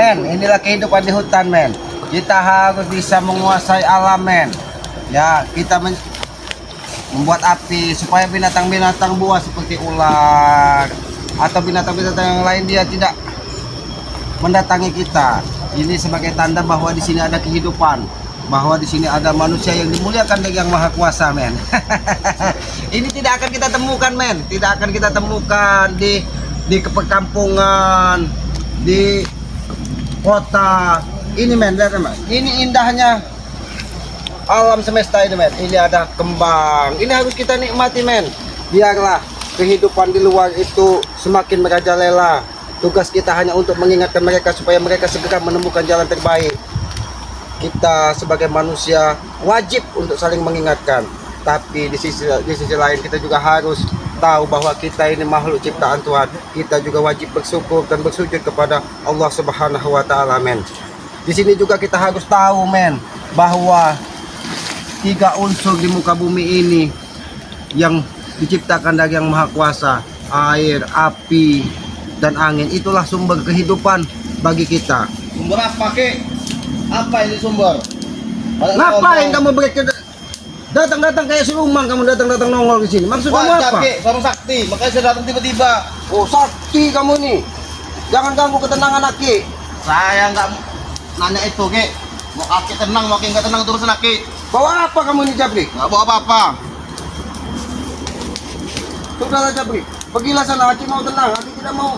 Men, inilah kehidupan di hutan, men. Kita harus bisa menguasai alam, men. Ya, kita membuat api supaya binatang-binatang buas seperti ular atau binatang-binatang yang lain dia tidak mendatangi kita. Ini sebagai tanda bahwa di sini ada kehidupan, bahwa di sini ada manusia yang dimuliakan dari Yang Maha Kuasa, men. Ini tidak akan kita temukan, men. Tidak akan kita temukan di perkampungan, di kota. Ini, men, lihat, men. Ini indahnya alam semesta ini, men. Ini ada kembang. Ini harus kita nikmati, men. Biarlah kehidupan di luar itu semakin merajalela. Tugas kita hanya untuk mengingatkan mereka supaya mereka segera menemukan jalan terbaik. Kita sebagai manusia wajib untuk saling mengingatkan. Tapi di sisi lain kita juga harus tahu bahwa kita ini makhluk ciptaan Tuhan. Kita juga wajib bersyukur dan bersujud kepada Allah Subhanahu wa taala, men. Di sini juga kita harus tahu, men, bahwa 3 unsur di muka bumi ini yang diciptakan dari Yang Maha Kuasa, air, api, dan angin, itulah sumber kehidupan bagi kita. Sumber apa, Ki? Apa ini sumber? Ngapain kamu datang kayak siluman, kamu datang nongol di sini? Maksud kamu apa? Ki, seorang sakti, makanya saya datang tiba-tiba. Oh, sakti kamu nih. Jangan ganggu ketenangan Aki. Saya nggak nanya itu, Ki. Mau Aki tenang, mau Aki nggak tenang, terus Aki. Bawa apa kamu ini, Jabri? Nggak bawa apa-apa. Sudahlah, Jabri. Pergilah sana, Aki mau tenang. Aki tidak mau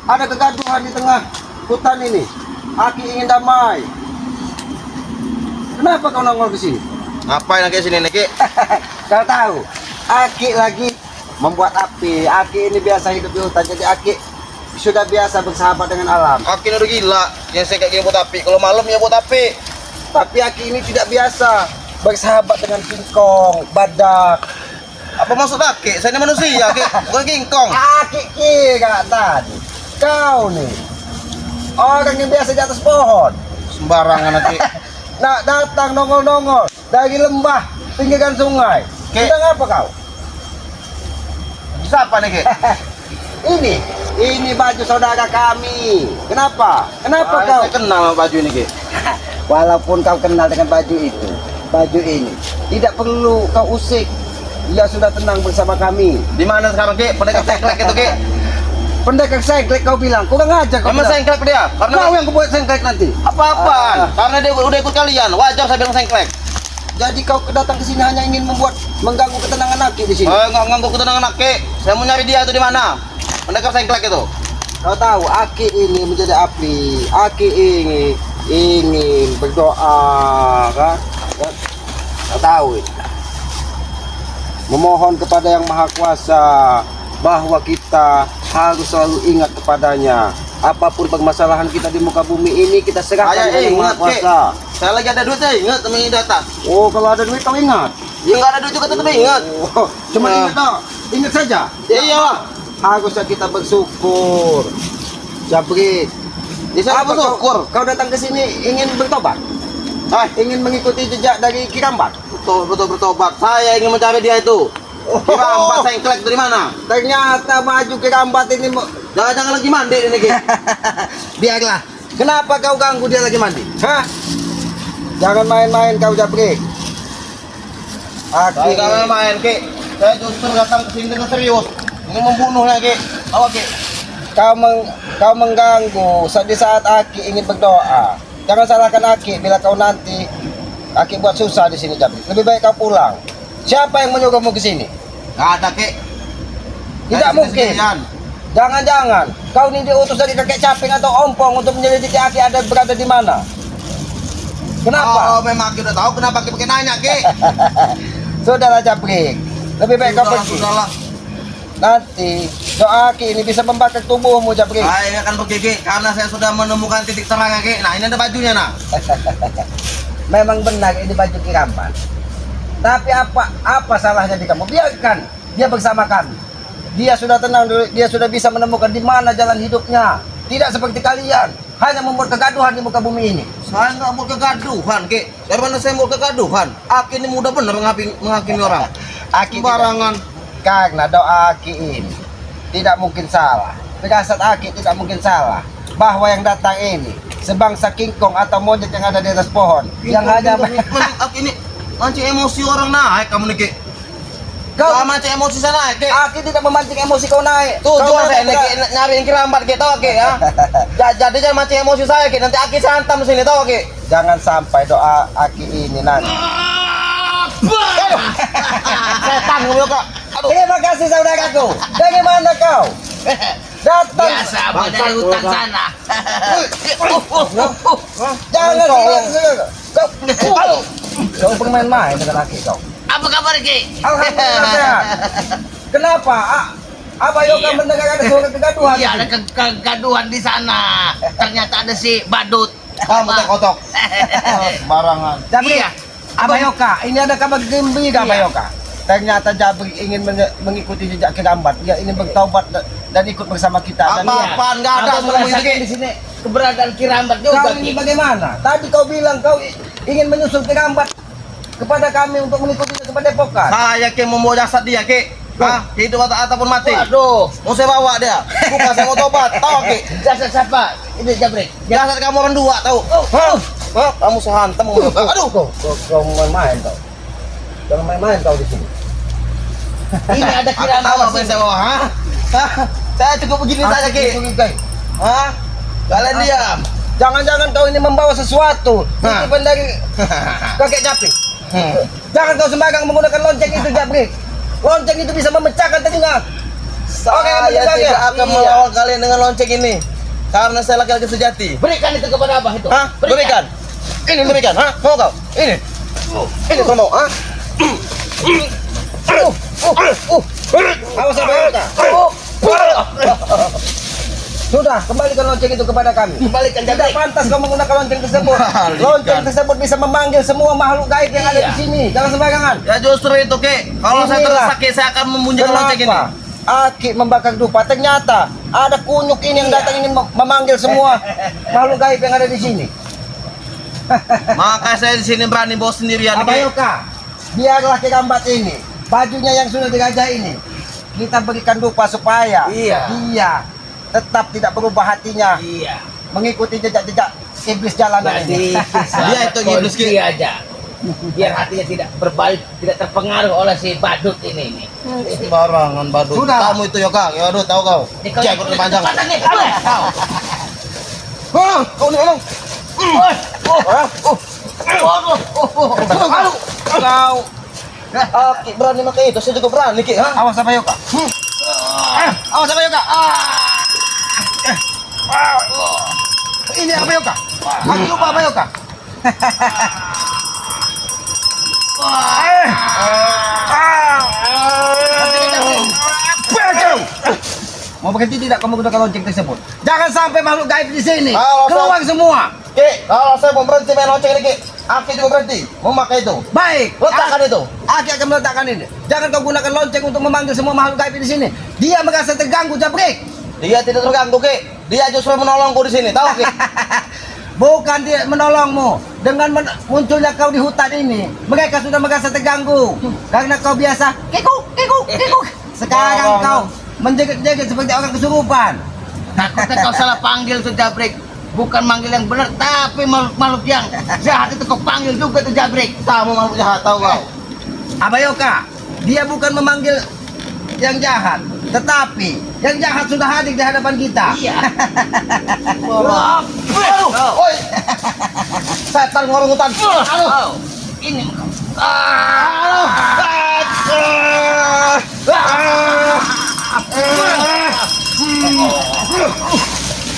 ada kegaduhan di tengah hutan ini. Aki ingin damai. Kenapa kau nongol ke sini? Ngapain Aki sini, Ki? Kau tahu, Aki lagi membuat api. Aki ini biasa hidup di hutan, jadi Aki sudah biasa bersahabat dengan alam. Aki ini udah gila. Yang saya kayak gini buat api. Kalau malam ya buat api. Tapi Aki ini tidak biasa bersahabat dengan kingkong, badak. Apa maksud Aki? Saya ini manusia, Ki. Bukan kingkong. Aki kira tadi, kau nih orang yang biasa di atas pohon. Sembarangan, Aki. Nah, datang nongol-nongol dari lembah pinggiran sungai. Ki. Sedang apa kau? Siapa nih, Ki? Ini baju saudara kami. Kenapa? Kenapa kau? Saya kenal sama baju ini, Ki. Walaupun kau kenal dengan baju itu, baju ini tidak perlu kau usik. Dia sudah tenang bersama kami. Di mana sekarang, Ki? Pendekar sengklek itu, Ki. Pendekar sengklek kau bilang, kurang aja kau Emang bilang. sengklek dia? Karena Kau yang buat sengklek nanti. apa-apaan? Karena dia udah ikut kalian. Wajar saya bilang sengklek. Jadi kau datang ke sini hanya ingin mengganggu ketenangan Aki di sini. Nggak nganggu ketenangan Aki. Saya mau nyari dia itu di mana? Pendekar sengklek itu. Kau tahu Aki ini menjadi api. Aki ingin berdoa, kan? Kau tahu ini. Memohon kepada Yang Maha Kuasa bahwa kita harus selalu ingat kepadanya. Apapun permasalahan kita di muka bumi ini, kita serahkan kepada Yang Maha ingat, Ki. Kuasa. Saya lagi ada duit, saya ingat temen di atas. Oh, kalau ada duit kau ingat. Ya nggak ada duit juga tetap ingat. Oh, cuma Nah. ingat toh. Ingat saja. Iya lah. Harusnya kita bersyukur. Jabri, Ya saya apa bersyukur. kau datang ke sini ingin bertobat? Ingin mengikuti jejak dari Kirambat? Betul bertobat. Saya ingin mencari dia itu. Kirambat sengklek dari mana? Ternyata baju Kirambat ini Jangan lagi mandi ini, Ki. biarlah. Kenapa kau ganggu dia lagi mandi? Hah? Jangan main-main kau, Jabri. Saya nggak main, Ki. Saya justru datang ke sini dengan serius. Ingin membunuhnya, Ki. Apa, Ki? Kau mengganggu di saat Aki ingin berdoa. Jangan salahkan Aki bila kau nanti Aki buat susah di sini, Jabri. Lebih baik kau pulang. Siapa yang menyuruhmu ke sini? Nggak ada, Ki. Tidak Saya mungkin. sendirian. Jangan-jangan kau ini diutus dari kakek caping atau ompong untuk menyelidiki Aki berada di mana? Kenapa? Oh, memang Ki udah tahu kenapa Ki pakai nanya, Ki. Sudahlah, Jabri. Lebih baik kau pergi. Sudahlah. Nanti doa Aki ini bisa membakar tubuhmu, Jabri. Saya akan pergi, Ki, karena saya sudah menemukan titik terang, Ki. Nah, ini ada bajunya, nah. Memang benar ini baju Kirambat. Tapi apa salahnya di kamu? Biarkan dia bersama kami. Dia sudah tenang, dia sudah bisa menemukan di mana jalan hidupnya. Tidak seperti kalian, hanya membuat kegaduhan di muka bumi ini. Saya nggak mau kegaduhan, Ki. Dari mana saya mau kegaduhan? Aki ini mudah bener menghakimi orang. Aki Sembarangan. Karena doa Aki ini tidak mungkin salah. Firasat Aki tidak mungkin salah. Bahwa yang datang ini sebangsa kingkong atau monyet yang ada di atas pohon. Yang hanya Aki ini mancing emosi orang naik kamu nih, Ki. kau Kau mancing emosi sana naik, Ki. Aki tidak memancing emosi kau naik. Tuh Kau jual saya tidak- nih, Ki. Nyariin kirambat, Ki. Tahu, Ki, ya? Jadi jangan mancing emosi saya, Ki. Nanti Aki santam sini, tahu, Ki. Jangan sampai doa Aki ini nanti. Setan kamu, Kak. Aduh. Terima kasih saudaraku. Bagaimana kau? Datang. Biasa apa dari hutan sana. Jangan Kau. kau. Kau bermain-main dengan Aki kau. Apa kabar Ki? Alhamdulillah sehat. Kenapa? Apa Yoga Iya. mendengar ada suara kegaduhan? Iya ada kegaduhan di sana. Ternyata ada si badut. Kamu tak kotok. Barangan. Jabri, Iya. Abah Yoka, ini ada kabar gembira Abah Iya. Yoka. Ternyata Jabri ingin mengikuti jejak Kirambat. Dia ingin bertaubat dan ikut bersama kita. Dan Apa-apaan, nggak ada Aku semua merasakan ini, di sini keberadaan Kirambat kau juga ini Ki. bagaimana? Tadi kau bilang kau ingin menyusul Kirambat kepada kami untuk mengikutinya ke Padepokan. Saya, Ki, membawa jasad dia, Ki. Hah? Hidup ataupun mati. Waduh. Mau saya bawa dia. Bukan saya mau tobat. Tahu, Ki? Jasa siapa? Ini Jabrik. Jasad kamu orang dua, tahu? Hah? Hah? Kamu sehantam. Aduh. Kau main-main kau. Jangan main-main kau di sini. Ini ada Kirambat. Tahu apa yang saya bawa, hah? Hah? Saya cukup begini saja, Ki. Hah? Kalian diam. Jangan-jangan kau ini membawa sesuatu. Hah. Titipan dari kakek Jabri. Jangan kau sembarang menggunakan lonceng itu Jabri. Lonceng itu bisa memecahkan telinga. Saya tidak akan Iya. melawan kalian dengan lonceng ini. Karena saya laki-laki sejati. Berikan itu kepada Abah itu. Hah? Berikan. Ini berikan, hah? Mau kau? Ini. Ini kau mau, hah? Awas Abah Yoka. Sudah, kembalikan lonceng itu kepada kami. Kembalikan Tidak Jabrik. pantas kau menggunakan lonceng tersebut. Kembalikan. Lonceng tersebut bisa memanggil semua makhluk gaib yang ada di Iya. sini. Jangan sembarangan. Ya justru itu, Ki. Kalau saya Inilah. tersakit, saya akan membunyikan lonceng ini. Kenapa? Aki membakar dupa. Ternyata ada kunyuk ini yang datang ingin memanggil semua makhluk gaib yang ada di sini. Maka saya di sini berani bawa sendirian, Abah Ki. Yoka, biarlah Kirambat ini, bajunya yang sudah dirajai ini, kita berikan dupa supaya Iya. dia tetap tidak berubah hatinya Iya. mengikuti jejak-jejak iblis jalanan Jadi ini. Dia itu ngiblis, Ki. kondisi aja. Biar hatinya tidak berbalik, tidak terpengaruh oleh si badut ini. Sembarangan badut. Sudah. Kamu itu, Yoka. Ya aduh, tahu kau. Jago panjang. Cepetan nih, kau. Hah? Kau nih ngomong. Aduh. Kau. Ki berani pakai itu, saya juga berani, Ki. Hah? Awas Abah Yoka. Awas Abah Yoka. Ini Abah Yoka. Aki lupa Abah Yoka. Mau berhenti tidak kamu gunakan lonceng tersebut? Jangan sampai makhluk gaib di sini. Keluar semua. Ki, kalau saya mau berhenti main lonceng ini, Ki. Aki juga berhenti. Memakai itu. Baik. Letakkan itu. Aki akan meletakkan ini. Jangan kau gunakan lonceng untuk memanggil semua makhluk gaib di sini. Dia merasa terganggu, Jabrik. Dia tidak terganggu, Ki. Dia justru menolongku di sini, tahu, Ki? Bukan dia menolongmu. Dengan munculnya kau di hutan ini, mereka sudah merasa terganggu. Karena kau biasa kikuk. Sekarang kau menjerit-jerit seperti orang kesurupan. Takutnya kau salah panggil tuh Jabrik. Bukan manggil yang benar, tapi makhluk yang jahat itu kau panggil juga tuh Jabrik. Kamu makhluk jahat, tahu kau? Abah Yoka, dia bukan memanggil yang jahat, tetapi yang jahat sudah hadir di hadapan kita. Iya. Aduh, oi. Setan ngorong hutan. Aduh. Ini kau.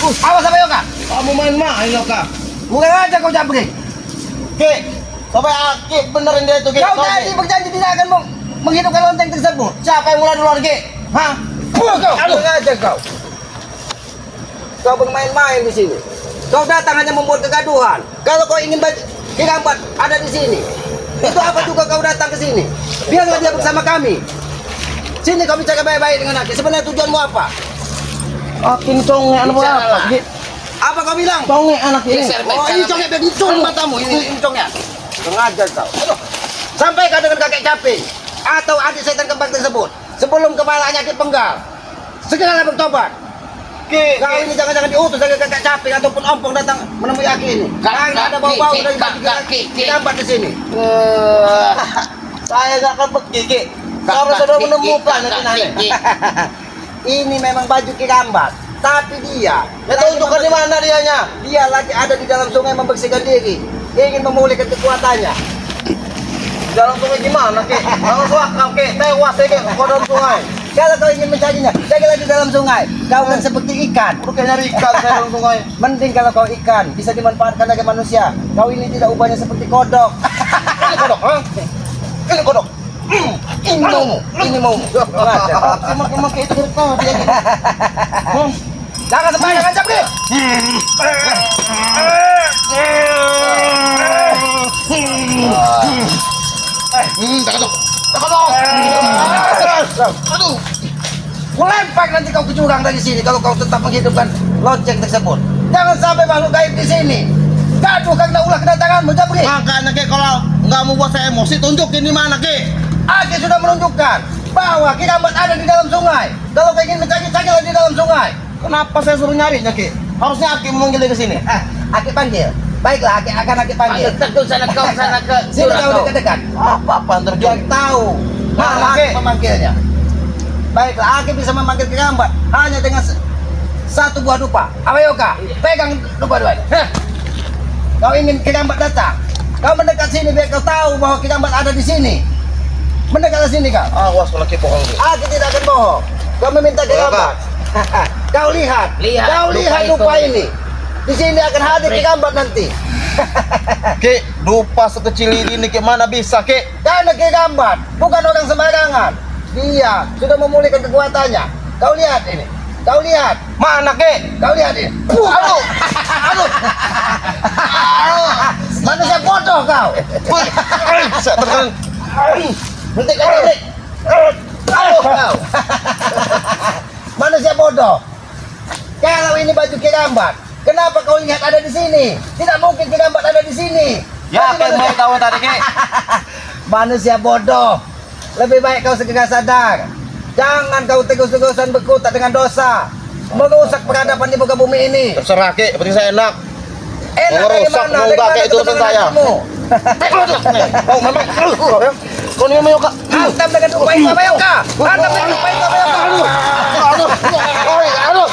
Awas Abah Yoka, Kamu main-main, Yoka. bukan aja kau Jabrik. Ki, sampai Aki benerin dia itu, Ki. Kau Tahu, tadi Ki? berjanji tidak akan menghidupkan lonceng tersebut. Siapa yang mulai duluan, Ki? Hah? Kau aja kau. Kau bermain-main di sini. Kau datang hanya membuat kegaduhan. Kalau kau ingin Kirambat ada di sini, itu apa juga kau datang ke sini? Biarlah dia bersama kami. Sini kau bicara baik-baik dengan Aki. Sebenarnya tujuanmu apa? Aki conge anak Bicara apa? lah. Ki. Apa kau bilang? Conge anak ini. Geser, Oh ini congnya bencong matamu. Ini congnya. Sengaja kau. Aduh. Sampaikan dengan kakek caping atau adik setan kembar tersebut sebelum kepalanya dipenggal. Segeralah bertobat. Ki. Kau ini jangan-jangan diutus dari kakak caping ataupun ompong datang menemui Aki ini. Kang ada bau-bau dari gambar di sini. Saya gak akan pergi, Ki. Kalau sudah menemukan nanti. Ini memang baju Ki Gambat, tapi dia Ya tunjukkan di mana dianya. Dia lagi ada di dalam sungai membersihkan diri, ingin memulihkan kekuatannya. Di dalam sungai gimana, Ki? Kalau suaka, Ki, tewas ya, Ki, kau dalam sungai. Kalau kau ingin mencarinya, carilah di dalam sungai. Kau kan seperti ikan. Udah kayak nyari ikan saya dalam sungai. Mending kalau kau ikan, bisa dimanfaatkan sebagai manusia. Kau ini tidak ubahnya seperti kodok. Ini kodok, ha? Ini kodok. Ini mau, ini mau. Emang kayak itu dari tadi ya, Ki. Jangan sembarangan ancam nih. Aduh. Kulempar nanti kau ke jurang dari sini kalau kau tetap menghidupkan lonceng tersebut. Jangan sampai makhluk gaib di sini. Gaduh karena ulah kedatanganmu, Jabri. Makanya, Ki, kalau nggak mau buat saya emosi, tunjukin di mana, Ki. Aki sudah menunjukkan bahwa Ki Gambat ada di dalam sungai. Kalau kau ingin mencari, carilah di dalam sungai. Kenapa saya suruh nyarinya, Ki? Harusnya Aki memanggil dia ke sini. Aki panggil. Baiklah, Aki akan Aki panggil. Terus sana kau sana ke Sini jurang kau kau. dekat-dekat. Apa Biar terjadi? tahu mana Aki. Aki memanggilnya. Baiklah, Aki bisa memanggil Ki Gambat hanya dengan satu buah dupa. Ayo Kak, pegang dupa dua ini. Kau ingin Ki Gambat datang. Kau mendekat sini biar kau tahu bahwa Ki Gambat ada di sini. Mendekatlah sini kau. Awas kalau Ki bohong, Ki. Aki tidak akan bohong. Kau meminta Ki Iya, Gambat. Kau lihat, Lihat kau dupa lihat itu. dupa ini. Di sini akan hadir Ki Gambat nanti. Ki, dupa sekecil ini, Ki, mana bisa, Ki? Karena Ki Gambat bukan orang sembarangan. Dia sudah memulihkan kekuatannya. Kau lihat ini. Kau lihat. Mana, Ki? Kau lihat ini. Aduh. Aduh. Manusia bodoh kau. Saya tekan. Hentikan diri. Kau. Manusia bodoh. Kalau ini baju Ki Gambat, kenapa kau lihat ada di sini? Tidak mungkin Ki Gambat ada di sini. Ya, Tapi Ki, mau tahu tadi, Ki. manusia bodoh. Lebih baik kau segera sadar. Jangan kau tegus-tegusan berkutat dengan dosa, merusak peradaban di muka bumi ini. Terserah, Ki, penting saya enak. Enak Mau dari rusak, mana? mau Dari enggak, mana kayak itu urusan keturunan saya. kamu? Oh, memang. Kau ini mau, Kak? Hantam dengan dupa itu apa ya, Kak? Hantam dengan dupa itu apa ya, Kak? Aduh. Aduh.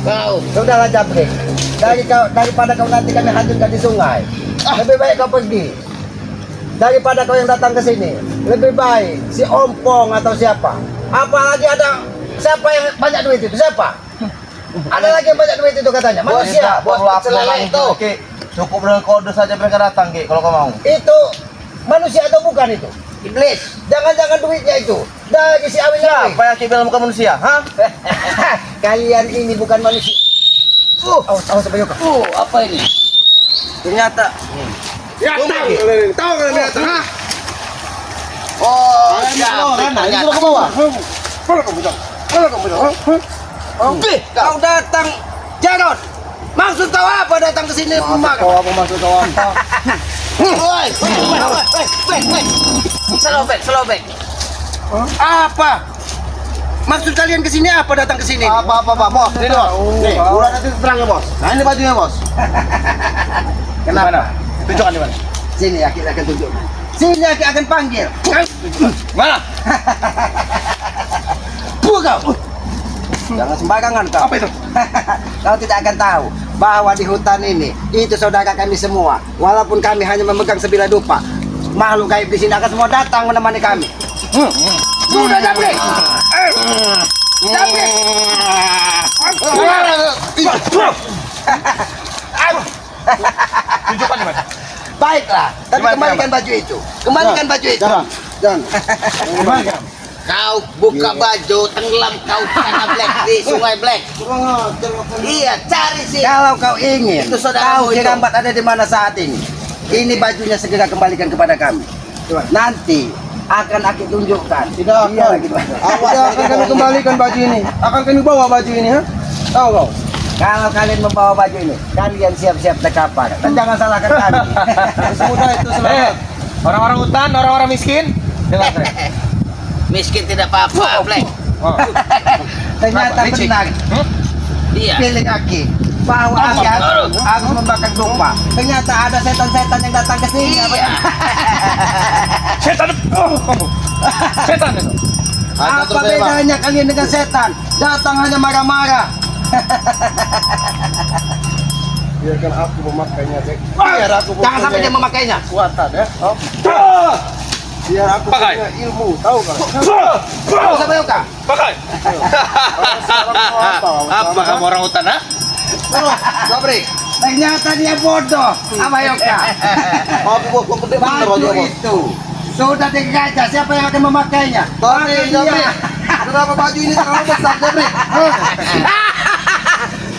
Kau. Sudahlah Jabrik. Daripada kau nanti kami hancurkan di sungai, lebih baik kau pergi. Daripada kau yang datang ke sini, lebih baik si Ompong atau siapa. Apalagi ada siapa yang banyak duit itu? Siapa? Ada lagi yang banyak duit itu katanya. Manusia. Bos Celana itu. Ki. Cukup dengan kode saja mereka datang, Ki, kalau kau mau. Itu manusia atau bukan itu? Iblis. Jangan-jangan duitnya itu dari si Awil Nyari. Siapa yang Ki bilang bukan manusia? Hah? Kalian ini bukan manusia. Awas apa yuk? Apa ini? Ternyata. Ya, tahu kan datang, ha? Oh, Ini sudah ke bawah. Oke, kau datang, Jarod. Maksud kau apa datang ke sini? Kau apa maksud kau apa? Woi, selobek. Apa? Maksud kalian ke sini apa datang ke sini? Apa, bos? Ini, bos. Nih, udah nanti terangnya, bos. Nah, ini bajunya, bos. Kenapa? Tunjukkan di mana? Sini Aki akan tunjuk. Sini Aki akan panggil. Mana? Kau. Jangan sembarangan kau. Apa itu? Kau tidak akan tahu bahwa di hutan ini itu saudara kami semua. Walaupun kami hanya memegang sebilah dupa, makhluk gaib di sini akan semua datang menemani kami. Sudah Jabrik. Jabrik. Tunjukkan di mana? Baiklah, tapi Gimana, kembalikan baju itu. Kembalikan baju itu. Jangan. Kau buka baju, tenggelam kau sana Black di Sungai Black. Iya, cari sih. Kalau kau ingin Itu saudaramu tahu Ki itu. Gambat ada di mana saat ini bajunya segera kembalikan kepada kami. Nanti akan aku tunjukkan. Tidak akan. Iya, gitu. Tidak akan kami kembalikan baju ini. Akan kami bawa baju ini, ha? Tahu kau? Kalau kalian membawa baju ini, kalian siap-siap naik kapal. Dan jangan salahkan kami. Semudah itu selamat. Orang-orang hutan, orang-orang miskin. Dengar saya. Miskin tidak apa-apa, Black. Oh. Ternyata Apa, licik? benar. Iya. Pilih Aki bahwa Aki harus membakar dupa. Ternyata ada setan-setan yang datang ke sini. Iya. Setan. Setan itu. Ada Apa terus ya, Bang. bedanya kalian dengan setan? Datang hanya marah-marah. Biarkan aku memakainya, Bek. Biar aku Jangan sampai dia mempunyai memakainya. kekuatan ya. Oh. Biar aku Pakai. punya ilmu, tahu kan? Kau sampai Yoka. Pakai. Apa kamu orang hutan, ha? Jabrik. Ternyata dia bodoh. Apa Yoka? Aku bos gede bener baju Baju bos. itu sudah digajah. Siapa yang akan memakainya? Tapi Pakai Jabrik, dia. kenapa baju ini terlalu besar Jabrik?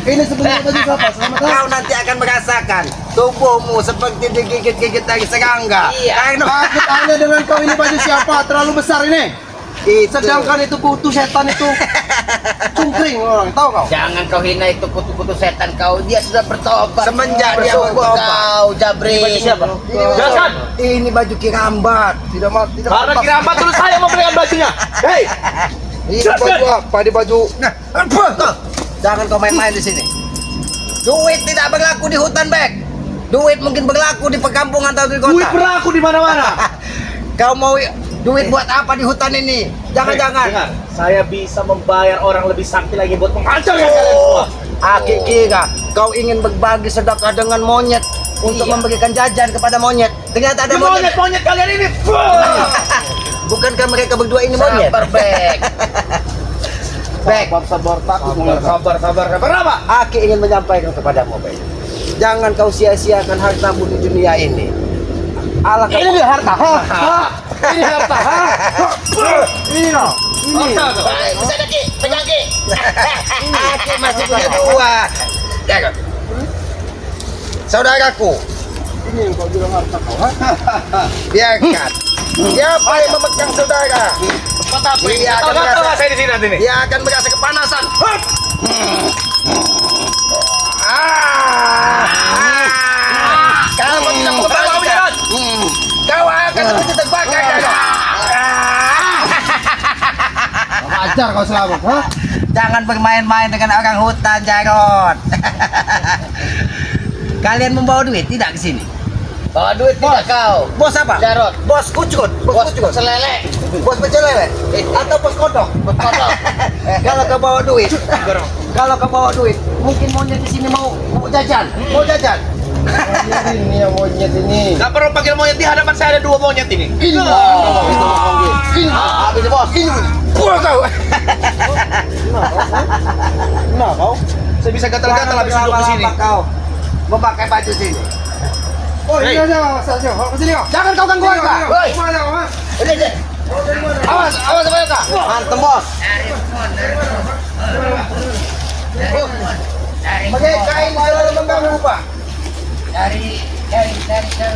Ini sebenarnya baju siapa? Selamat Kau nanti akan merasakan tubuhmu seperti digigit-gigit dari serangga. Iya. Aku tanya dengan kau ini baju siapa? Terlalu besar ini. Sedangkan itu kutu setan itu cungkring orang, tahu kau? Jangan kau hina itu kutu-kutu setan kau. Dia sudah bertobat. Semenjak dia Bersyukur bertobat. kau, Jabrik. Jelaskan. Ini baju kirambat. Tidak tidak Karena pantas. kiramat dulu saya memberikan bajunya. Hei. Ini baju apa? Di baju Jangan kau main-main di sini. Duit tidak berlaku di hutan, Bek. Duit mungkin berlaku di perkampungan atau di kota. Duit berlaku di mana-mana. Kau mau duit buat apa di hutan ini? Jangan-jangan. Dengar, saya bisa membayar orang lebih sakti lagi buat menghancur kalian semua. Aki kira kau ingin berbagi sedekah dengan monyet untuk Iya. memberikan jajan kepada monyet. Ternyata ada monyet. Monyet-monyet kalian ini. Bukankah mereka berdua ini monyet? Sabar, Bek. Bek, sabar takut. Sabar apa? Aki ingin menyampaikan kepadamu, Bek. Jangan kau sia-siakan hartamu di dunia ini. Allah Ini dia harta. Ini harta. Ini loh. Ini. Baik, bisa ada Ki. Pegang Ki. Aki masih punya dua. Jangan. Saudaraku, Ini yang kau bilang harta kau. biarkan. Siapa yang memegang saudara? Dia akan Gatal merasa, saya di sini nanti nih. dia akan merasa kepanasan. Kalau tidak mengembalikan, kau akan seperti terbakar. Ajar kau selamat. Jangan bermain-main dengan orang hutan, Jarot. Kalian membawa duit tidak ke sini? Bawa duit tidak kau. Bos apa? Jarot. Bos kucut. Bos selele. Bos pecel lele. Atau bos kodok. Bos kodok. Kalau kau bawa duit, mungkin monyet di sini mau jajan. Mau jajan. Ini yang monyet ini. Gak perlu panggil monyet, di hadapan saya ada dua monyet ini. Ini. Habis bos. Buah kau. Nah kau. Saya bisa gatal-gatal habis duduk di sini. Kau memakai baju sini. Oh iya aja, saja. Kau sini kau. Jangan kau ganggu warga. Woi. Mana kau? Udah. Awas, awas apa ya, Hantem bos. Pakai kain selalu mengganggu Pak. Dari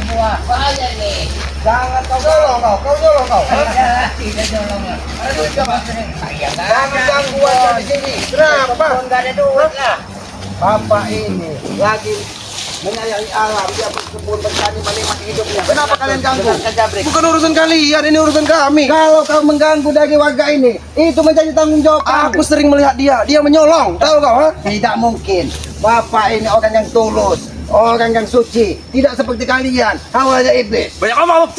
buah. Bahaya nih. Jangan kau dorong kau. Tidak tolong. Jangan ganggu warga di sini. Kenapa? Enggak ada duit lah. Bapak ini lagi menyayangi alam, dia berkebun bertani menikmati hidupnya. Kenapa kalian ganggu? Bukan urusan kalian, ini urusan kami. Kalau kau mengganggu dari warga ini, itu menjadi tanggung jawab Aku aku. sering melihat dia menyolong. Tahu kau? Ha? Tidak mungkin. Bapak ini orang yang tulus, orang yang suci, tidak seperti kalian, hawanya iblis. Banyak omong.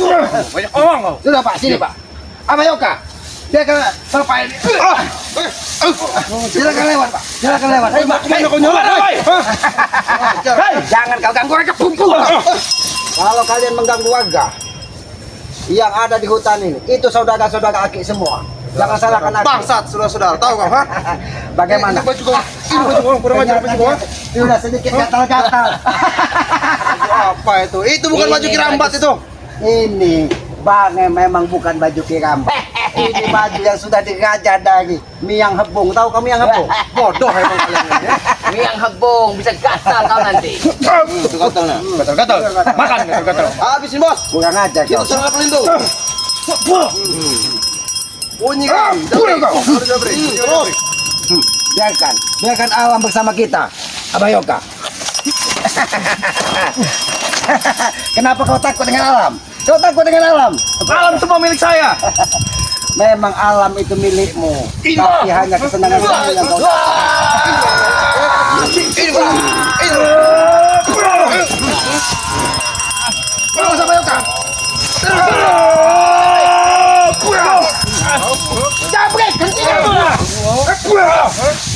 Banyak omong kau. Sudah Pak, sini Pak. Apa Yoka? Biarkan Bapak ini. Silakan lewat Pak. Silakan lewat. Hei, Pak. Mana kau nyolong? Hei. Jangan kau ganggu warga. Kalau kalian mengganggu warga yang ada di hutan ini, itu saudara-saudara Aki semua. Jangan salahkan Aki. Bangsat, saudara-saudara. Tahu kau? Ha? Bagaimana? Ini baju kau. Ini baju kau. Kurang ajar baju kau. ha? Sudah sedikit gatal-gatal. Apa itu? Itu bukan baju kirambat itu. Ini Bang memang bukan baju kirambat. Ini baju yang sudah dirajah dari Miang Hebung. Tahu kamu Miang Hebung? Bodoh emang kalian ini. ya. Miang hebung bisa gatal kau nanti. Gatal-gatalnya. Gatal-gatal. Makan gatal-gatal. Habisin bos. Kurang ajar Kita kau. serang pelindung. Bunyi kau. Terus. Biarkan alam bersama kita. Abayoka. Kenapa kau takut dengan alam? Kau takut dengan alam? Alam semua milik saya. Memang alam itu milikmu, tapi hanya kesenangan kamu yang kau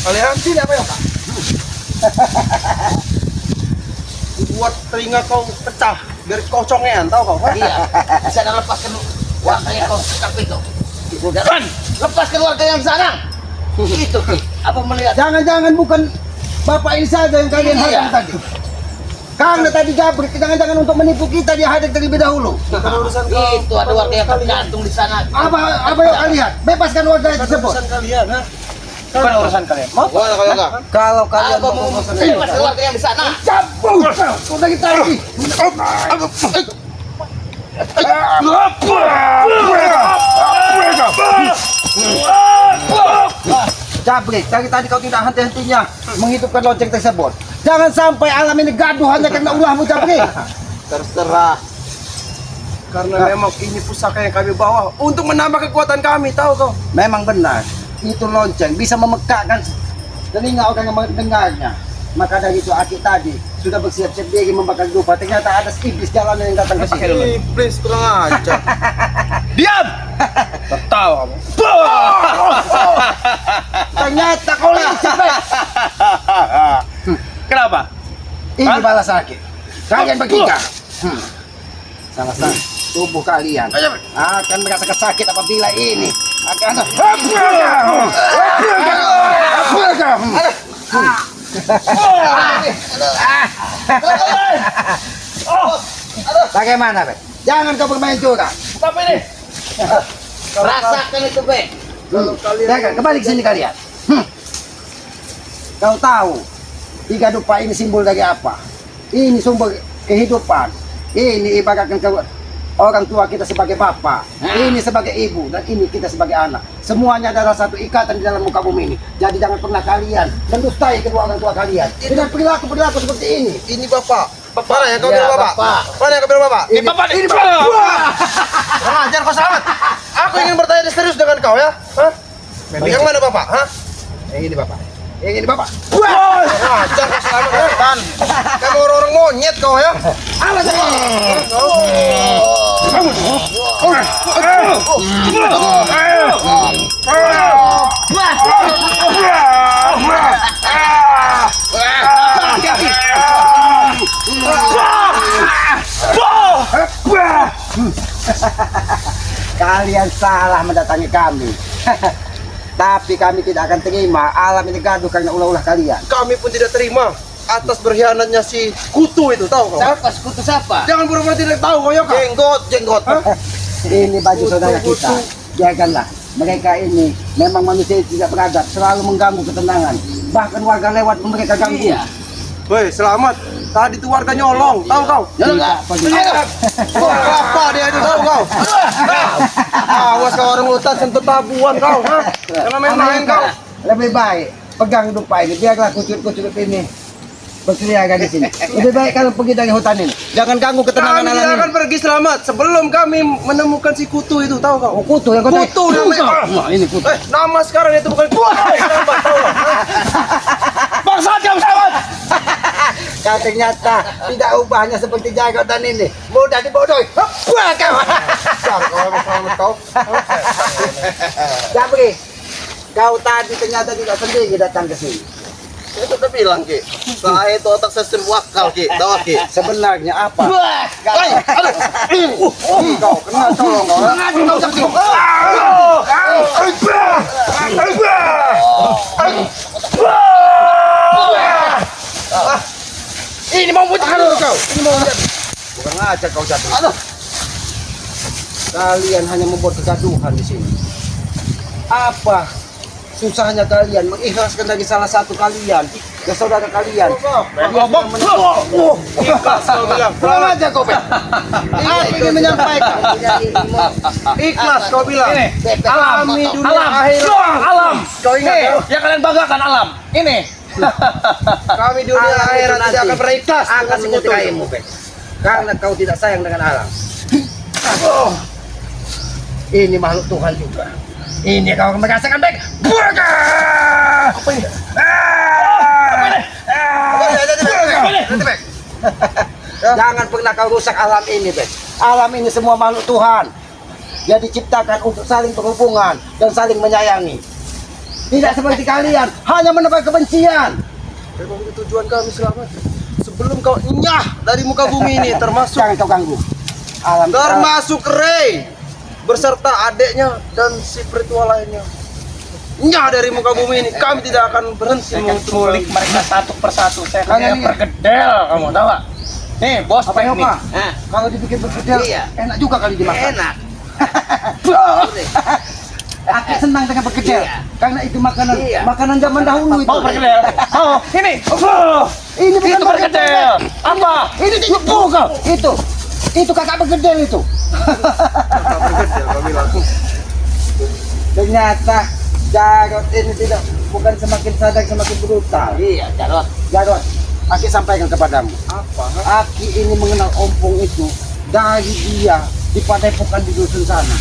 Kalian sini apa ya, Kak? Buat telinga kau pecah, biar kocongnya, tahu kau? Iya. Bisa dah lepaskan warga yang kau sekap itu. Dan lepaskan warga yang sana. Itu Ki. Apa melihat? Jangan-jangan bukan bapak ini saja yang kalian Iya. hadang tadi. Karena tadi jabrik, jangan-jangan untuk menipu kita dia hadir terlebih dahulu. Itu ada warga yang tergantung di sana. Apa yang kalian? Bebaskan warga tersebut. Kalian, ha? Bukan urusan kalian. Mau? Kalau kalian Apa mau bebaskan warga yang di sana? cabut, sudah kita lagi. Jabrik, dari tadi kau tidak henti-hentinya menghidupkan lonceng tersebut. Jangan sampai alam ini gaduh hanya karena ulahmu, Jabrik. Terserah. Karena memang ini pusaka yang kami bawa untuk menambah kekuatan kami, tahu kau? Memang benar, itu lonceng bisa memekakkan telinga orang yang mendengarnya. Maka dari itu Aki tadi sudah bersiap-siap diri membakar dupa. Ternyata ada iblis jalanan yang datang ke sini. Iblis kurang ajar. Diam! Tertawa kamu. Ternyata kau licik, Bek. Kenapa? Ini balas Aki. Kalian bertiga. Sama-sama. Tubuh kalian akan merasakan sakit apabila ini akan bagaimana, Bek? Jangan kau bermain curang. Apa ini? Rasakan itu, Be. Jangan, kembali ke sini kalian. Kau tahu, tiga dupa ini simbol dari apa? Ini sumber kehidupan. Ini ibaratkan orang tua kita sebagai bapak, ini sebagai ibu, dan ini kita sebagai anak. Semuanya adalah satu ikatan di dalam muka bumi ini. Jadi jangan pernah kalian mendustai kedua orang tua kalian dengan perilaku seperti ini. Ini Bapak. Mana yang kau Iya, bilang Bapak? Bapak. Mana yang kau bilang Bapak? Ini bapak ini. Kurang ajar kau selamat. Aku ingin bertanya serius dengan kau ya. Hah? Yang mana Bapak? Hah? Yang ini bapak. Yang ini bapak. Kurang ajar kau selamat ya. Dan kamu orang-orang monyet kau ya. Awas ini. Kalian salah mendatangi kami. Tapi kami tidak akan terima alam ini gaduh karena ulah-ulah kalian. Kami pun tidak terima atas berkhianatnya si kutu itu, tahu kau? Siapa sekutu siapa? Jangan pura-pura tidak tahu kau ya kau. Jenggot. Ini baju saudara kita. Janganlah. Mereka ini memang manusia yang tidak beradab, selalu mengganggu ketenangan. Bahkan warga lewat pun mereka ganggu. Iya. Woi, selamat. Tadi itu warga nyolong, tahu kau? Jangan. Apa dia itu tahu kau? Awas kau orang hutan sentuh tabuan kau, ha? Jangan main-main kau. Lebih baik pegang dupa ini, biarlah kucut-kucut ini berkeliaran di sini. Lebih baik kalau pergi dari hutan ini. Jangan ganggu ketenangan Kami alam tidak ini. akan pergi selamat sebelum kami menemukan si kutu itu, tahu kau? Oh, kutu yang kau Kutu namanya. Nah, ini kutu. Nama sekarang itu bukan kutu. Selamat, tahu kau? Bangsa jam selamat. Kau ternyata tidak ubahnya seperti jagotan ini. Mudah dibodohi. Wah, kau. Selamat kau. Jabri, kau tadi ternyata tidak sendiri datang ke sini. Saya sudah bilang, Ki. Saya itu otak saya wakal, Ki. Tahu, Ki? Sebenarnya apa? Wah, Kau kena tolong kau. Ini mau putih Kau. Ini mau lihat. Bukan ngajak kau jatuh. Kalian hanya membuat kegaduhan di sini. Apa susahnya kalian mengikhlaskan dari salah satu kalian ke saudara kalian? Ikhlas kau bilang. Pulang aja kau, Bek. Aku ingin menyampaikan. Ikhlas kau bilang. Ini Alam, Kami dunia alam, akhirat. alam. Kau ingat Nih, ya? yang kalian banggakan alam. Ini. Kami dunia Alam itu akhirat nanti tidak akan pernah ikhlas akan dengan si kutu. menyertaimu, Bek. Karena kau tidak sayang dengan alam. Ini makhluk Tuhan juga. Ini kau merasakan baik. Buka! Apa ini? Jangan pernah kau rusak alam ini, Bek. Alam ini semua makhluk Tuhan. Dia diciptakan untuk saling berhubungan dan saling menyayangi. Tidak seperti kalian, hanya menebar kebencian. Memang itu tujuan kami selamat. Sebelum kau nyah dari muka bumi ini, termasuk Jangan kau ganggu. Alam termasuk Ray beserta adiknya dan si ritual lainnya. Nyah dari muka bumi ini, kami tidak akan berhenti Culik mereka satu persatu. Saya Kalian kayak lihat. pergedel, kamu tahu gak? Nih, bos Apa ya, nih. Pak? Hah? Kalau dibikin bergedel, Iya. enak juga kali dimakan. Enak. Aku senang dengan bergedel, Iya. karena itu makanan Iya. makanan zaman dahulu itu. Mau pergedel? Oh, ini. Ini bukan Itu pergedel. Apa? Ini bukan. Itu kakak bergedel itu. Ternyata Jarot ini bukan semakin sadar semakin brutal. Iya, Jarot. Jarot, Aki sampaikan kepadamu. apa? Aki ini mengenal ompong itu dari dia di padepokan di dusun sana.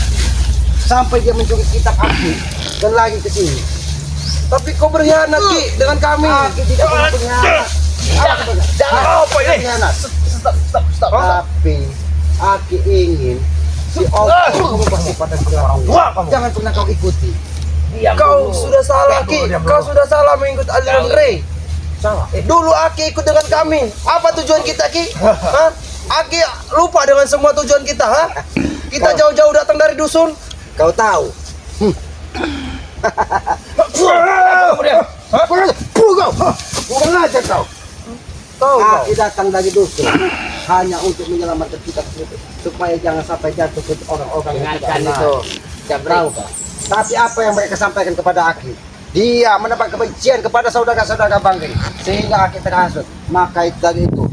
Sampai dia mencuri kitab Aki dan lagi ke sini. Tapi kau berkhianat Ki dengan kami. Aki tidak pernah berkhianat. Jangan apa ini? Berkhianat. Stop. Tapi Aki ingin si ompong mengubah sifat dan perilaku. Jangan pernah kau ikuti. Kau sudah salah Ki. Kau sudah salah mengikut aliran Ray. Salah. Dulu Aki ikut dengan kami. Apa tujuan kita Ki? Hah? Aki lupa dengan semua tujuan kita, ha? Kita jauh-jauh datang dari dusun. Kau tahu. Bukan aja kau. Tahu kau. Aki datang dari dusun hanya untuk menyelamatkan kita supaya jangan sampai jatuh ke orang-orang yang tidak Dengarkan benar. itu. Tahu Jabrik. kau. Tapi apa yang mereka sampaikan kepada Aki? Dia mendapat kebencian kepada saudara-saudara Bangri sehingga Aki terhasut. Maka dari itu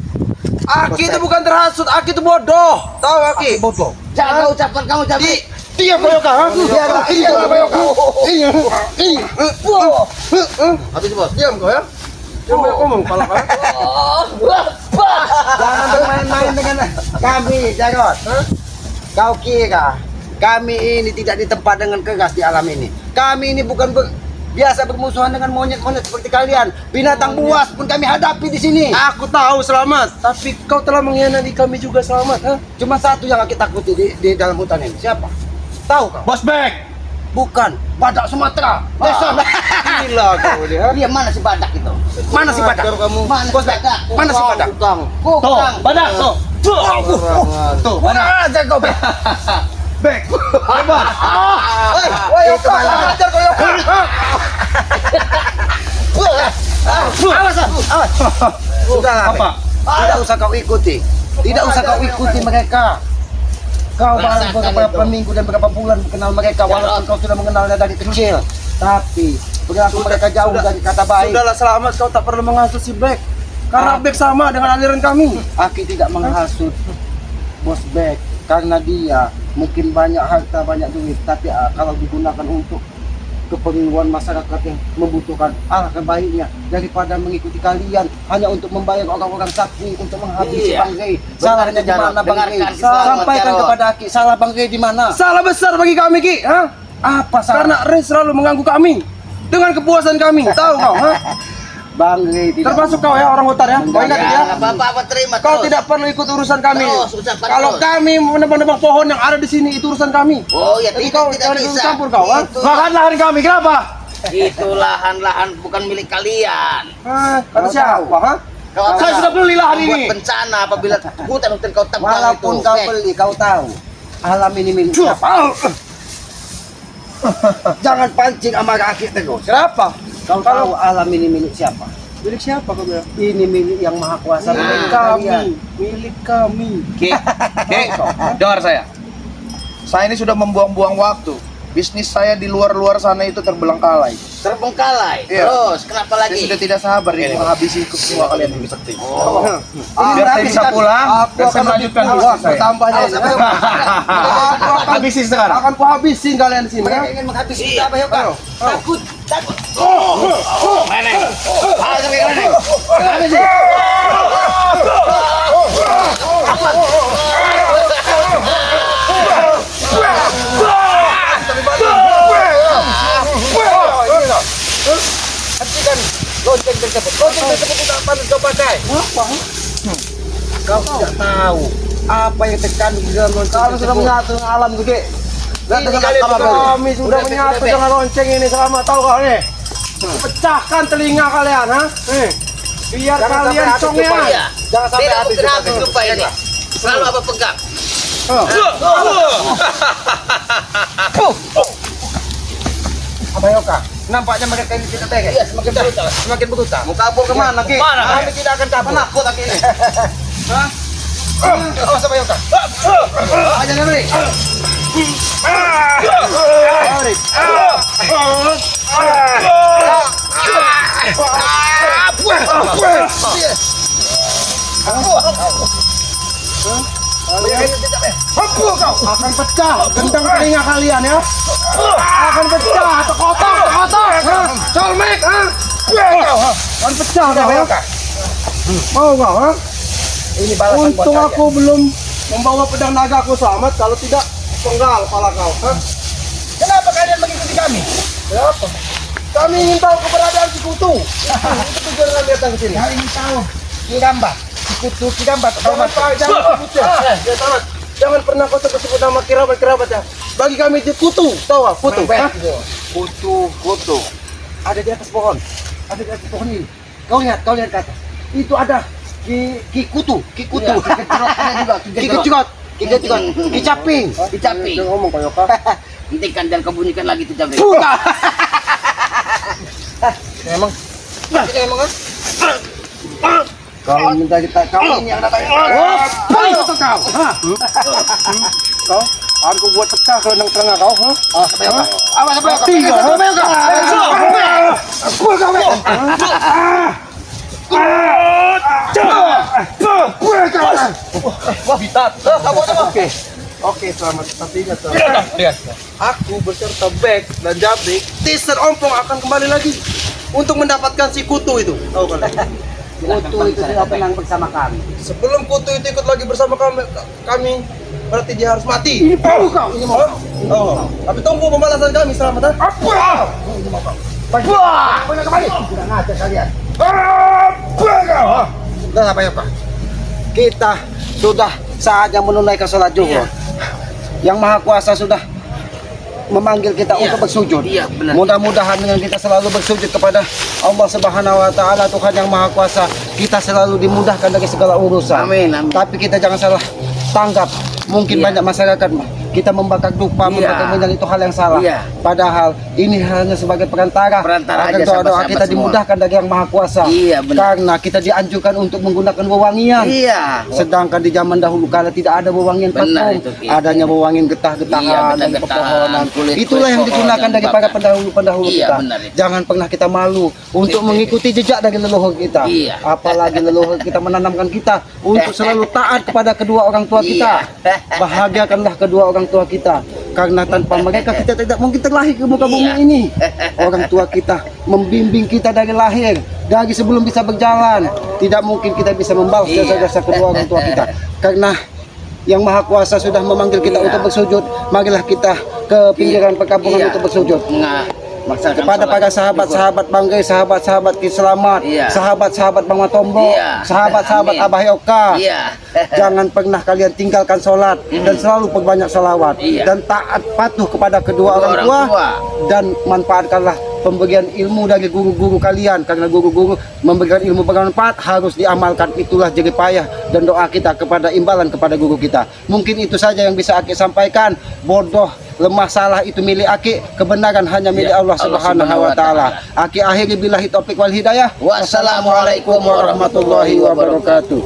Aki itu bukan terhasut, Aki itu bodoh. Tahu Aki? bodoh. Jangan kau ucapkan kamu Jabrik. Dia koyoka, ha? Dia koyoka. Habis bos. Diam kau ya. Diam banyak ngomong kepala kau. Jangan bermain-main dengan kami, Jarot. Kau kira kami ini tidak ditempa dengan keras di alam ini? Kami ini bukan biasa bermusuhan dengan monyet-monyet seperti kalian. Binatang buas pun kami hadapi di sini. Aku tahu selamat, tapi kau telah mengkhianati kami juga selamat, ha? Cuma satu yang kita takuti di dalam hutan ini. Siapa? Tahu kau? Bos Bek. Bukan. Badak Sumatera. Desa. Gila kau dia. Dia mana si badak itu? Mana si badak? Kamu. Mana si badak? Mana si badak? Tukang. Tuh, Kukang. badak tuh. Tuh, badak. Aja kau, Bek. Bek. Hebat. Woi, Itu mana? ajar kau ya. Awas, awas. Sudah, Apa? Tidak usah kau ikuti. Tidak usah kau ikuti mereka. Kau baru Rasakan beberapa itu. minggu dan beberapa bulan mengenal mereka walaupun kau sudah mengenalnya dari kecil. Tapi perilaku mereka jauh dari kata baik. Sudahlah selamat, kau tak perlu menghasut si Black. Karena Black sama dengan aliran kami. Aki tidak menghasut Bos Bek karena dia mungkin banyak harta, banyak duit, tapi kalau digunakan untuk keperluan masyarakat yang membutuhkan, alangkah baiknya daripada mengikuti kalian hanya untuk membayar orang-orang sakti untuk menghabisi Iya. Bang Rey. Salahnya di mana Bang Rey? Dengarkan selamat, Sampaikan Jarot. kepada Aki, salah Bang Rey di mana? Salah besar bagi kami Ki, ha? Apa Karena salah? Ray selalu mengganggu kami dengan kepuasan kami. Tahu kau, ha? Bang Rey tidak Termasuk kau ya orang hutan ya. Kau ingat ya? Ya, apa-apa terima Kau terus. tidak perlu ikut urusan kami. Terus, ucapkan Kalau terus. kami menebang-nebang pohon yang ada di sini itu urusan kami. Oh ya Jadi tidak, kau tidak jangan bisa. ikut campur kau, ha? Itu- Makan lahan kami, kenapa? Itu lahan-lahan bukan milik kalian. Hah, kata Kau siapa, tahu. ha? Kau Saya sudah beli lahan membuat ini. bencana apabila hutan-hutan kau tebang Walaupun itu. kau Bek. beli, kau tahu alam ini milik siapa? Jangan pancing amarah Aki terus. Kenapa? Kau tahu alam ini milik siapa? Milik siapa kau bilang? Ini milik yang maha kuasa. Nah, milik Kami, kalian. milik kami. Ki, dengar saya. Saya ini sudah membuang-buang waktu. Bisnis saya di luar-luar sana itu terbelengkalai. Terbengkalai. Iya. Terus kenapa Saya lagi? sudah tidak sabar ini menghabisi semua kalian ini sakti. Oh. Biar saya bisa pulang dan saya melanjutkan bisnis saya. Tambahnya. Habisi sekarang. Akan kuhabisin kalian di sini. Mereka ya. ingin menghabisi kita apa ya kau? Takut, takut. Meneng. Ayo sampai meneng. Habis sih. tersebut. Kontol tersebut tidak pantas kau pakai. Apa? Kau tidak tahu apa yang terkandung di dalam lonceng Kami sudah tersebut. menyatu dengan alam Duki. Ini kalian Kami sudah menyatu dengan lonceng ini selama tahu kau nih. Pecahkan telinga kalian, ha? Biar Jangan kalian sampai habis congnya. jumpa. Iya. Jangan sampai Tidak habis mungkin jumpa. habis jumpa ini. Selalu apa pegang. Abayoka, nampaknya mereka ini tidak beres. Iya, semakin brutal. Semakin brutal. Mau kabur kemana, Ki? Kami tidak akan kabur. Penakut Ki ini. Awas Abayoka. Aja Nuri. Akan pecah gendang telinga kalian ya. Akan pecah, terkotak. Colmek, ha? Akan pecah kau ya. Mau kau, ha? Ini balasan buat Untung kalian. aku belum membawa pedang nagaku selamat, kalau tidak penggal kepala kau. Ha? Kenapa kalian mengikuti kami? Kenapa? Kami ingin tahu keberadaan Sikutu. Itu tujuan kami datang ke sini. Kalian ingin tahu Kigamba, Sikutu Kigamba, tahu Jangan mas? Pak, jangan sebutnya. Ya tamat. Jangan pernah kau sebut nama kerabat ya. Bagi kami itu kutu, tahu nggak? Kutu. Hah? Kutu. Ada di atas pohon. Ada di atas pohon ini. Kau lihat ke atas. Itu ada Kikutu. Ada juga. Ki Caping. Dicapi. Jangan ngomong kau Yoka. Hentikan dan kau bunyikan lagi tuh jam. Emang Kalau minta kita kau ini yang datang. apa itu kau? Kau, aku buat pecah selendang telinga kau. Ha? Awas Abayoka. Tiga, ha? Oke, selamat. Tapi ingat, aku beserta Bek dan Jabrik, teaser ompong akan kembali lagi untuk mendapatkan si kutu itu. Tahu kalian? Kutu itu tidak tenang bersama kami. Sebelum kutu itu ikut lagi bersama kami berarti dia harus mati. Ini tahu kau, ini mau. Oh, tapi tunggu pembalasan kami selamat. Ha? Boleh kembali. Sudah ngajar kalian. Sudah Abayoka. Kita sudah saatnya menunaikan sholat zuhur. Yang Maha Kuasa sudah memanggil kita Iya. untuk bersujud. Iya, benar. Mudah-mudahan dengan kita selalu bersujud kepada Allah Subhanahu wa taala, Tuhan yang Maha Kuasa, kita selalu dimudahkan dari segala urusan. Amin, amin. Tapi kita jangan salah tanggap. Mungkin Iya. banyak masyarakat kita membakar dupa, Iya. membakar minyak itu hal yang salah. Iya. Padahal ini hanya sebagai perantara. Perantara agar aja, doa-doa sahabat-sahabat kita semua. dimudahkan dari yang Maha Kuasa. Iya, benar. Karena kita dianjurkan untuk menggunakan wewangian. Iya. Sedangkan di zaman dahulu kala tidak ada wewangian Benar parfum, itu, Ki. adanya wewangian getah-getahan Iya, dan getah-getahan, pepohonan. kulit Itulah yang pohon digunakan yang dari para dibakar. pendahulu-pendahulu Iya, kita. benar itu. Jangan pernah kita malu untuk mengikuti jejak dari leluhur kita. Iya. Apalagi leluhur kita menanamkan kita untuk selalu taat kepada kedua orang tua kita. Iya. Bahagiakanlah kedua orang tua kita. Karena tanpa mereka kita tidak mungkin terlahir ke muka bumi Iya. ini. Orang tua kita membimbing kita dari lahir, dari sebelum bisa berjalan. Tidak mungkin kita bisa membalas Iya. jasa-jasa kedua orang tua kita. Karena yang Maha Kuasa sudah memanggil kita Iya. untuk bersujud, marilah kita ke pinggiran perkampungan Iya. untuk bersujud. Melaksanakan Kepada sholat para zuhur. sahabat-sahabat Banggai, sahabat-sahabat Ki Selamat, Iya. sahabat-sahabat Bang Matombo, Iya. sahabat-sahabat Amin. Abah Yoka. Iya. Jangan pernah kalian tinggalkan sholat dan selalu perbanyak salawat Iya. dan taat patuh kepada kedua orang tua, dan manfaatkanlah pemberian ilmu dari guru-guru kalian, karena guru-guru memberikan ilmu bermanfaat harus diamalkan. Itulah jerih payah dan doa kita kepada imbalan kepada guru kita. Mungkin itu saja yang bisa Aki sampaikan. Bodoh, lemah, salah itu milik Aki, kebenaran hanya milik Ya, Allah Subhanahu wa taala. Aki akhiri billahi taufik wal hidayah. Wassalamualaikum warahmatullahi wabarakatuh.